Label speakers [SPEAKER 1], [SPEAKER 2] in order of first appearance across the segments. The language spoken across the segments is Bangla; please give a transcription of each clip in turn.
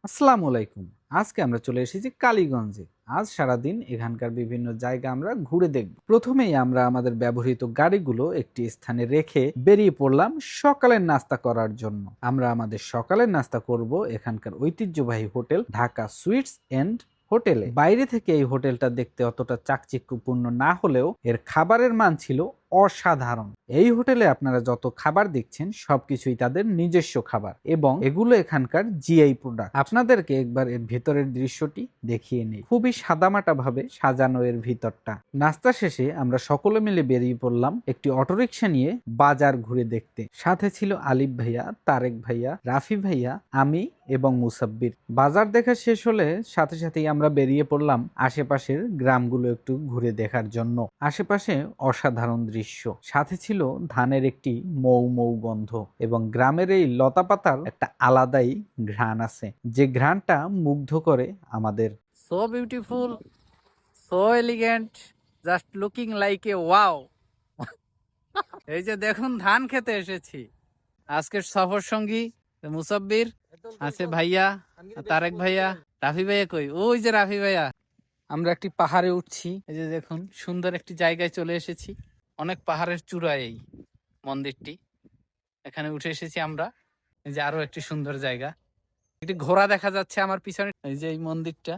[SPEAKER 1] আসসালামু আলাইকুম। আজকে আমরা চলে এসেছি কালীগঞ্জে। আজ সারাদিন এখানকার বিভিন্ন জায়গা আমরা ঘুরে দেখব। প্রথমেই আমরা আমাদের ব্যবহৃত গাড়িগুলো একটি স্থানে রেখে বেরিয়ে পড়লাম সকালের নাস্তা করার জন্য। আমরা আমাদের সকালের নাস্তা করব এখানকার ঐতিহ্যবাহী হোটেল ঢাকা সুইটস এন্ড হোটেলে। বাইরে থেকে এই হোটেলটা দেখতে অতটা চাকচিক্যপূর্ণ না হলেও এর খাবারের মান ছিল অসাধারণ। এই হোটেলে আপনারা যত খাবার দেখছেন সবকিছুই তাদের নিজস্ব খাবার এবং এগুলো এখানকার জিআই প্রোডাক্ট। আপনাদেরকে একবার এর ভেতরের দৃশ্যটি দেখিয়ে নেই। খুবই সাদামাটা ভাবে সাজানো এর ভিতরটা। নাস্তা শেষে আমরা সকলে মিলে বেরিয়ে পড়লাম একটি অটোরিকশা নিয়ে বাজার ঘুরে দেখতে। সাথে ছিল আলিফ ভাইয়া, তারেক ভাইয়া, রাফি ভাইয়া, আমি এবং মুসাব্বির। বাজার দেখা শেষ হলে সাথে সাথেই আমরা বেরিয়ে পড়লাম আশেপাশের গ্রামগুলো একটু ঘুরে দেখার জন্য। আশেপাশে অসাধারণ দৃশ্য, সাথে ছিল ধানের একটি মৌ মৌ গন্ধ এবং গ্রামের এই লতাপাতার একটা আলাদাই ঘ্রাণ আছে, যে ঘ্রাণটা মুগ্ধ করে আমাদের।
[SPEAKER 2] So beautiful, so elegant, just looking like a wow. এই যে দেখুন ধান খেতে এসেছি। আজকের সফর সঙ্গী মুসাব্বির আছে, ভাইয়া তারেক ভাইয়া, রাফি ভাইয়া কই? ওই যে রাফি ভাইয়া। আমরা একটি পাহাড়ে উঠছি। এই যে দেখুন সুন্দর একটি জায়গায় চলে এসেছি। অনেক পাহাড়ের চূড়ায় এই মন্দিরটি। এখানে উঠে এসেছি আমরা। এই যে আরো একটি সুন্দর জায়গা। একটি ঘোড়া দেখা যাচ্ছে আমার পিছনে। এই যে এই মন্দিরটা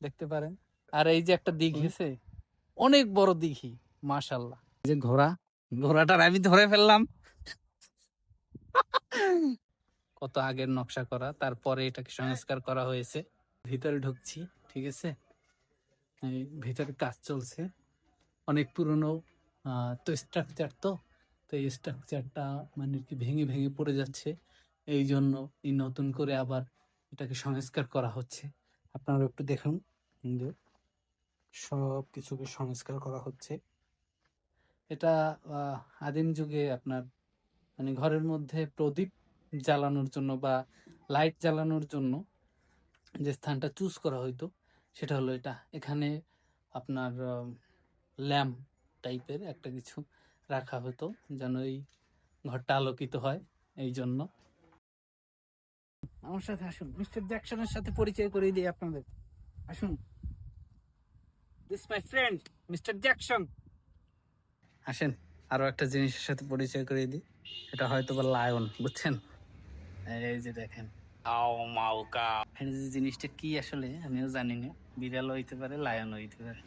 [SPEAKER 2] দেখতে পারেন। আর এই যে একটা দিঘি আছে, অনেক বড় দিঘি, মাশাআল্লাহ। এই যে ঘোড়াটার আমি ধরে ফেললাম। কত আগের নকশা করা, তারপরে এটাকে সংস্কার করা হয়েছে। ভিতরে ঢুকছি, ঠিক আছে। এই ভিতরে কাজ চলছে, অনেক পুরনো তো স্ট্রাকচার। তো এই স্ট্রাকচারটা মানে কি ভেঙে ভেঙে পড়ে যাচ্ছে, এই জন্য এই নতুন করে আবার এটাকে সংস্কার করা হচ্ছে। আপনারা একটু দেখুন যে সব কিছুকে সংস্কার করা হচ্ছে। এটা আদিম যুগে আপনার মানে ঘরের মধ্যে প্রদীপ জ্বালানোর জন্য বা লাইট জ্বালানোর জন্য যে স্থানটা চুজ করা হইতো সেটা হলো এটা। এখানে আপনার ল্যাম্প টাইপের একটা কিছু রাখা হতো যেন এই ঘরটা আলোকিত হয়, এই জন্য। আমার সাথে আসুন, মিস্টার জ্যাকসনের সাথে পরিচয় করিয়ে দিই আপনাদের। আসুন, this my friend mister Jackson. আসেন, আরো একটা জিনিসের সাথে পরিচয় করিয়ে দিই। এটা হয়তো বা লায়ন, বুঝছেন? এই যে দেখেন, আও মাও কাও। এই যে জিনিসটা কি আসলে আমিও জানি না। বিড়াল হইতে পারে, লায়ন হইতে পারে।